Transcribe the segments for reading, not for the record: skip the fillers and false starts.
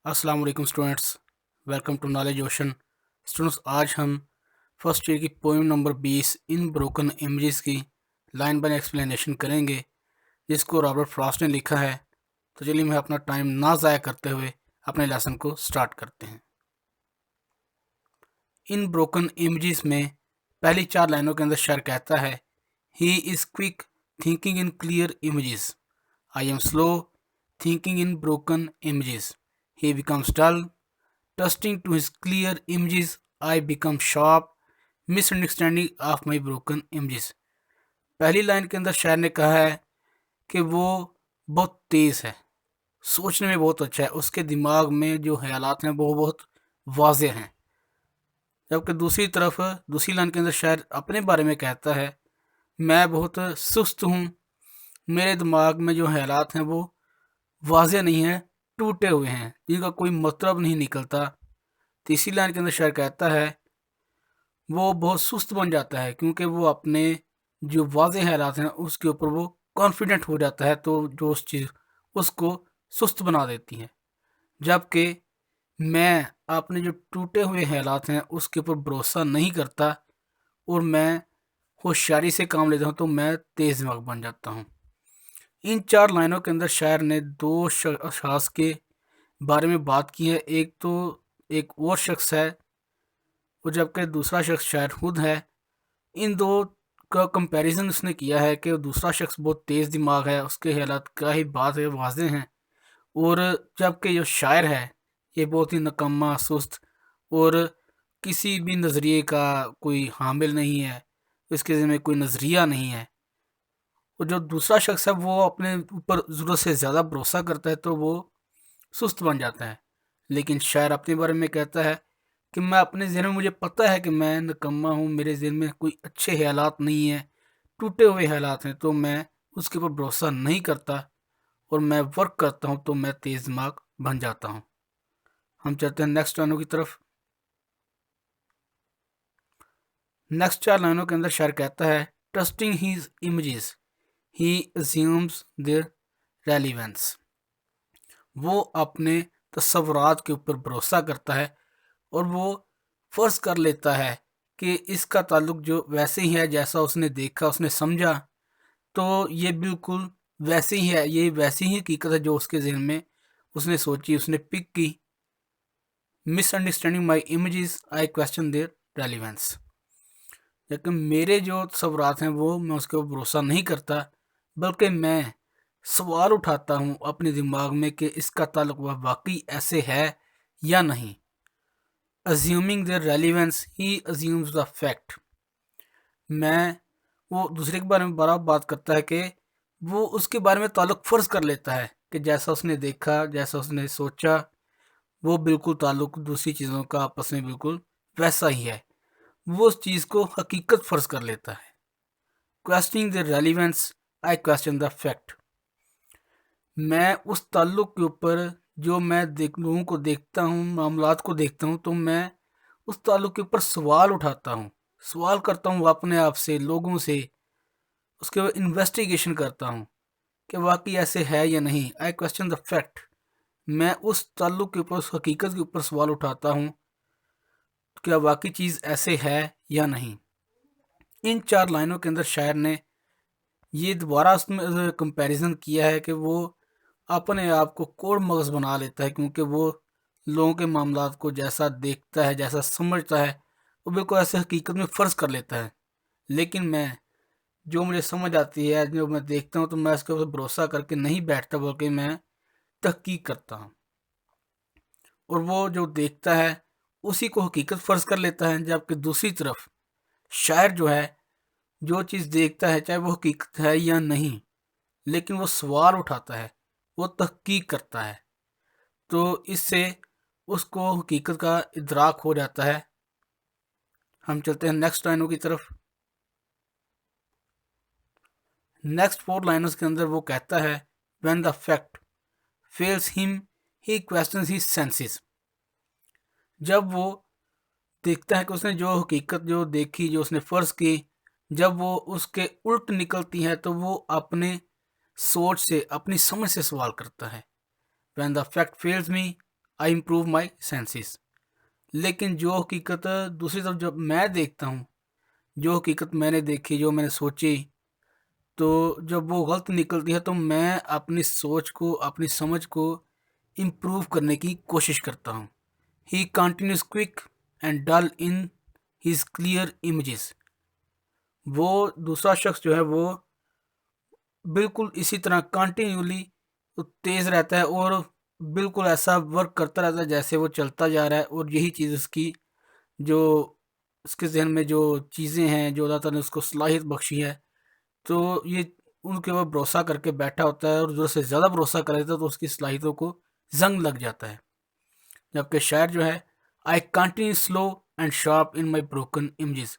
अस्सलाम वालेकुम students, welcome to knowledge ocean. Students, आज हम फर्स्ट ईयर की poem number 20 in broken images की लाइन बाय एक्सप्लेनेशन करेंगे, जिसको रॉबर्ट फ्रॉस्ट ने लिखा है। तो चलिए मैं अपना टाइम ना ज़ाया करते हुए अपने लेसन को स्टार्ट करते हैं। इन ब्रोकन इमेजेस में पहली 4 लाइनों के अंदर शायर कहता है, he is quick thinking in clear images, I am slow thinking in broken images, he becomes dull. Trusting to his clear images, I become sharp, misunderstanding of my broken images. पहली line के अंदर शायर ने कहा है कि वो बहुत तेज़ है, सोचने में बहुत अच्छा है, उसके दिमाग में जो ख्यालात हैं वो बहुत वाज़ेह हैं। जबकि दूसरी तरफ दूसरी लाइन के अंदर शायर अपने बारे में कहता है, मैं बहुत सुस्त हूँ, मेरे दिमाग में जो ख्यालात हैं वो वाज़ेह नहीं है, टूटे हुए हैं, जिनका कोई मतलब नहीं निकलता। तीसरी लाइन के अंदर शायर कहता है वो बहुत सुस्त बन जाता है, क्योंकि वो अपने जो वाज़ेह हालात हैं उसके ऊपर वो कॉन्फिडेंट हो जाता है, तो जो उस चीज़ उसको सुस्त बना देती है। जबकि मैं अपने जो टूटे हुए हालात हैं उसके ऊपर भरोसा नहीं करता और मैं होशियारी से काम लेता हूँ, तो मैं तेज़ दिमाग बन जाता हूँ। इन 4 लाइनों के अंदर शायर ने 2 अशख़ास के बारे में बात की है। एक तो एक और शख्स है और जबकि दूसरा शख्स शायर खुद है। इन दो का कंपैरिजन उसने किया है कि दूसरा शख्स बहुत तेज़ दिमाग है, उसके हालात क्या ही बात है, वाज़ेह हैं, और जबकि जो शायर है ये बहुत ही नकम्मा, सुस्त और किसी भी नज़रिए का कोई हामिल नहीं है, इसके ज़िम्मे में कोई नज़रिया नहीं है। और जो दूसरा शख्स है वो अपने ऊपर ज़रूरत से ज़्यादा भरोसा करता है, तो वो सुस्त बन जाता है। लेकिन शायर अपने बारे में कहता है कि मैं अपने ज़हन में, मुझे पता है कि मैं निकम्मा हूँ, मेरे ज़हन में कोई अच्छे ख़यालात नहीं हैं, टूटे हुए ख़यालात हैं, तो मैं उसके ऊपर भरोसा नहीं करता और मैं वर्क करता हूँ, तो मैं तेज़ दिमाग बन जाता हूँ। हम चलते हैं नेक्स्ट लाइनों की तरफ। नेक्स्ट 4 लाइनों के अंदर शायर कहता है, trusting his images he assumes their relevance. वो अपने तस्वुरात के ऊपर भरोसा करता है और वो फ़र्ज़ कर लेता है कि इसका ताल्लुक जो वैसे ही है जैसा उसने देखा, उसने समझा, तो ये बिल्कुल वैसे ही है, ये वैसी ही हकीकत है जो उसके ज़हन में उसने सोची, उसने पिक की। Misunderstanding my images I question their relevance. लेकिन मेरे जो तस्वुरात हैं वो मैं उसके ऊपर भरोसा नहीं करता, बल्कि मैं सवाल उठाता हूँ अपने दिमाग में कि इसका ताल्लुक वह वाकई ऐसे है या नहीं। Assuming their relevance, he assumes the fact। मैं वो दूसरे के बारे में बड़ा बात करता है कि वो उसके बारे में ताल्लुक फ़र्ज़ कर लेता है कि जैसा उसने देखा, जैसा उसने सोचा, वो बिल्कुल ताल्लुक दूसरी चीज़ों का आपस में बिल्कुल वैसा ही है। वो उस चीज़ को हकीकत फ़र्ज़ कर लेता है। Questioning the relevance, I question the fact. मैं उस ताल्लुक के ऊपर जो मैं लोगों को देखता हूँ, मामलात को देखता हूँ, तो मैं उस ताल्लुक के ऊपर सवाल उठाता हूँ, सवाल करता हूँ अपने आप से, लोगों से। उसके बाद इन्वेस्टिगेशन करता हूँ कि वाकई ऐसे है या नहीं। आई क्वेश्चन द फैक्ट। मैं उस ताल्लुक के ऊपर, उस हकीकत के ऊपर सवाल उठाता हूँ, क्या वाकई चीज़ ऐसे है या नहीं। इन 4 लाइनों के अंदर शायर ने ये दोबारा उसमें कंपैरिजन किया है कि वो अपने आप को कोड़ मगज़ बना लेता है, क्योंकि वो लोगों के मामलात को जैसा देखता है, जैसा समझता है, वो बिल्कुल ऐसे हकीकत में फ़र्ज़ कर लेता है। लेकिन मैं, जो मुझे समझ आती है, जो मैं देखता हूँ, तो मैं उसके ऊपर भरोसा करके नहीं बैठता, बल्कि मैं तहकीक करता हूँ। और वो जो देखता है उसी को हकीकत फ़र्ज़ कर लेता है। जबकि दूसरी तरफ शायर जो है, जो चीज़ देखता है चाहे वो हकीकत है या नहीं, लेकिन वो सवाल उठाता है, वो तहकीक करता है, तो इससे उसको हकीकत का इदराक हो जाता है। हम चलते हैं नेक्स्ट लाइनों की तरफ। नेक्स्ट 4 लाइनों के अंदर वो कहता है, when the fact fails him he questions his senses. जब वो देखता है कि उसने जो हकीकत जो देखी, जो उसने फ़र्ज़ की, जब वो उसके उल्ट निकलती है, तो वो अपने सोच से, अपनी समझ से सवाल करता है। When the fact fails me I improve my senses. लेकिन जो हकीकत दूसरी तरफ जब मैं देखता हूँ, जो हकीकत मैंने देखी, जो मैंने सोची, तो जब वो गलत निकलती है तो मैं अपनी सोच को, अपनी समझ को इम्प्रूव करने की कोशिश करता हूँ। He continues quick and dull in his clear images. वो दूसरा शख्स जो है वो बिल्कुल इसी तरह कंटिन्यूली तेज़ रहता है और बिल्कुल ऐसा वर्क करता रहता है जैसे वो चलता जा रहा है, और यही चीज़ उसकी जो उसके जहन में जो चीज़ें हैं, जो अल्लाह ताला ने उसको सलाहियत बख्शी है, तो ये उनके ऊपर भरोसा करके बैठा होता है, और ज़रूरत से ज़्यादा भरोसा कर लेता है तो उसकी सलाहियतों को जंग लग जाता है। जबकि शायर जो है, I continue slow and sharp in my broken images,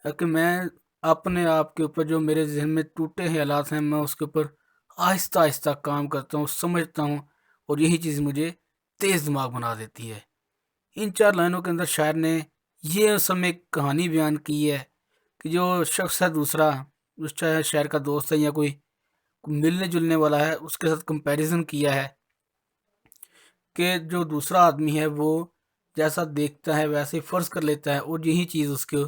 कि मैं अपने आप के ऊपर जो मेरे जहन में टूटे हुए हालात हैं, मैं उसके ऊपर आहिस्ता आहिस्ता काम करता हूँ, समझता हूँ, और यही चीज़ मुझे तेज़ दिमाग बना देती है। इन 4 लाइनों के अंदर शायर ने ये असल में एक कहानी बयान की है कि जो शख्स है दूसरा, जो चाहे शायर का दोस्त है या कोई मिलने जुलने वाला है, उसके साथ कंपैरिजन किया है कि जो दूसरा आदमी है वो जैसा देखता है वैसे ही फ़र्ज़ कर लेता है, और यही चीज़ उसको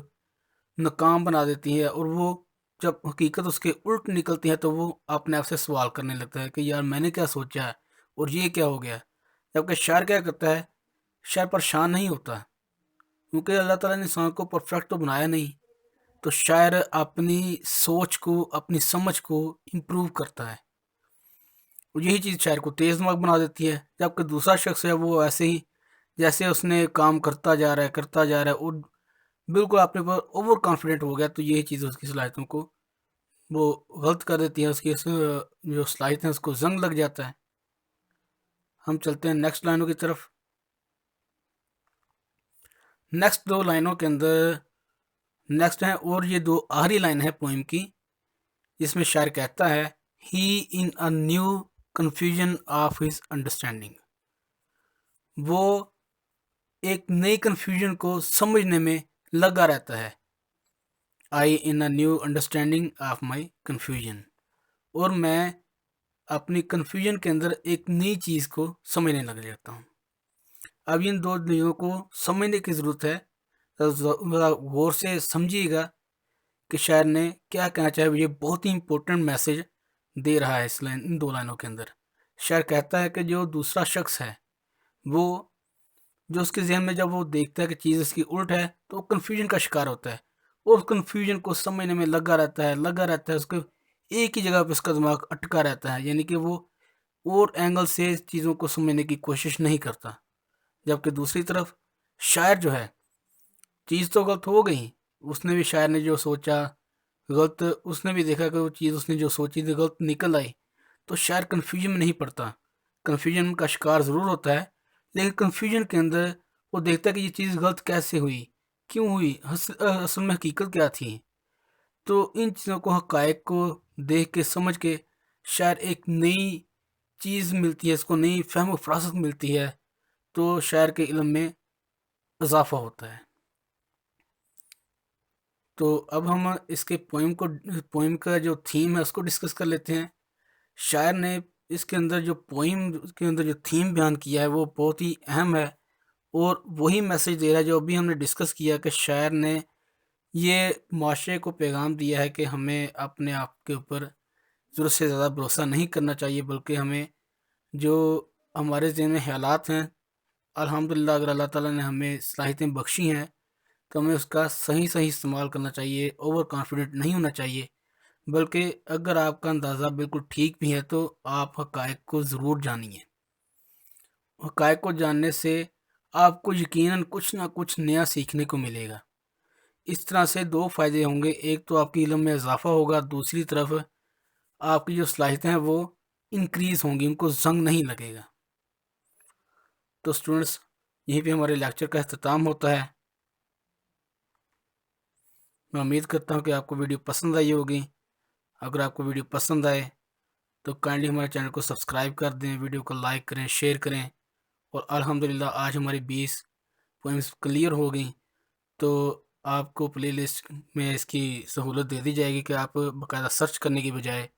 नाकाम बना देती है, और वो जब हकीकत उसके उल्ट निकलती है तो वो अपने आप से सवाल करने लगता है कि यार मैंने क्या सोचा है और ये क्या हो गया। जबकि शायर क्या करता है, शायर परेशान नहीं होता, क्योंकि अल्लाह ताला ने इंसान को परफेक्ट तो बनाया नहीं। तो शायर अपनी सोच को, अपनी समझ को इम्प्रूव करता है, और यही चीज़ शायर को तेज़ दिमाग बना देती है। जबकि दूसरा शख्स है वो ऐसे ही जैसे उसने काम करता जा रहा है और बिल्कुल अपने ऊपर ओवर कॉन्फिडेंट हो गया, तो यही चीज़ उसकी सलाहियतों को वो गलत कर देती है, उसकी जो सलाहियत है उसको जंग लग जाता है। हम चलते हैं नेक्स्ट लाइनों की तरफ। नेक्स्ट 2 लाइनों के अंदर नेक्स्ट है, और ये 2 आखिरी लाइन है पोइम की, जिसमें शायर कहता है, he in a new confusion of his understanding. वो एक नई कन्फ्यूजन को समझने में लगा रहता है। I in a new understanding of my confusion, और मैं अपनी कन्फ्यूजन के अंदर एक नई चीज़ को समझने लग जाता हूँ। अब इन 2 चीज़ों को समझने की ज़रूरत है, तो ज़रा गौर से समझिएगा कि शायर ने क्या कहना चाहे। ये बहुत ही इंपॉर्टेंट मैसेज दे रहा है इन 2 लाइनों के अंदर। शायर कहता है कि जो दूसरा शख्स है वो, जो उसके ज़हन में जब वो देखता है कि चीज़ इसकी उल्ट है तो वो कन्फ्यूजन का शिकार होता है, और उस कन्फ्यूजन को समझने में लगा रहता है, उसको एक ही जगह पे उसका दिमाग अटका रहता है, यानी कि वो और एंगल से चीज़ों को समझने की कोशिश नहीं करता। जबकि दूसरी तरफ शायर जो है, चीज़ तो गलत हो गई, उसने भी, शायर ने जो सोचा गलत, उसने भी देखा कि वो चीज़ उसने जो सोची थी गलत निकल आई, तो शायर कन्फ्यूजन में नहीं पड़ता। कन्फ्यूजन का शिकार ज़रूर होता है, लेकिन कन्फ्यूजन के अंदर वो देखता है कि ये चीज़ गलत कैसे हुई, क्यों हुई, असल में हकीकत क्या थी। तो इन चीज़ों को, हक़ाइक़ को देख के, समझ के शायर एक नई चीज़ मिलती है, इसको नई फ़हम फ़रासत मिलती है, तो शायर के इल्म में इज़ाफ़ा होता है। तो अब हम इसके पोइम का जो थीम है उसको डिस्कस कर लेते हैं। शायर ने इसके अंदर जो पोइम के अंदर जो थीम बयान किया है वो बहुत ही अहम है, और वही मैसेज दे रहा है जो अभी हमने डिस्कस किया, कि शायर ने ये माशरे को पैगाम दिया है कि हमें अपने आप के ऊपर ज़रूरत से ज़्यादा भरोसा नहीं करना चाहिए, बल्कि हमें जो हमारे ज़हन में ख़यालात हैं, अल्हम्दुलिल्लाह अगर अल्लाह ताला ने हमें सलाहियतें बख्शी हैं तो हमें उसका सही सही इस्तेमाल करना चाहिए, ओवर कॉन्फिडेंट नहीं होना चाहिए। बल्कि अगर आपका अंदाज़ा बिल्कुल ठीक भी है तो आप हक़ाइक़ को ज़रूर जानिए। हक़ाइक़ को जानने से आपको यकीनन कुछ ना कुछ नया सीखने को मिलेगा। इस तरह से 2 फ़ायदे होंगे, एक तो आपके इल्म में इज़ाफ़ा होगा, दूसरी तरफ आपकी जो सलाहियतें हैं वो इंक्रीज़ होंगी, उनको ज़ंग नहीं लगेगा। तो स्टूडेंट्स, यहीं पे हमारे लेक्चर का इख्तिताम होता है। मैं उम्मीद करता हूँ कि आपको वीडियो पसंद आई होगी। अगर आपको वीडियो पसंद आए तो काइंडली हमारे चैनल को सब्सक्राइब कर दें, वीडियो को लाइक करें, शेयर करें, और अल्हम्दुलिल्लाह आज हमारी 20 पोइम्स क्लियर हो गई। तो आपको प्लेलिस्ट में इसकी सहूलत दे दी जाएगी कि आप बाकायदा सर्च करने की बजाय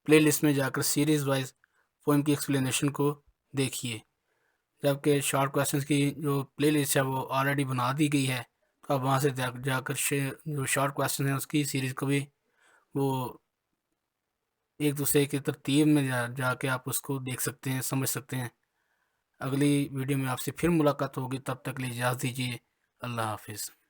प्लेलिस्ट में जाकर सीरीज़ वाइज पोइम की एक्सप्लेनेशन को देखिए। جبکہ شارٹ کویسچنس کی جو پلے لسٹ ہے وہ آلریڈی بنا دی گئی ہے، تو آپ وہاں سے جا کر جو شارٹ کویسچن ہیں اس کی سیریز کو بھی وہ ایک دوسرے کی ترتیب میں جا کے آپ اس کو دیکھ سکتے ہیں، سمجھ سکتے ہیں۔ اگلی ویڈیو میں آپ سے پھر ملاقات ہوگی، تب تک کے لیے اجازت دیجیے۔ اللہ حافظ۔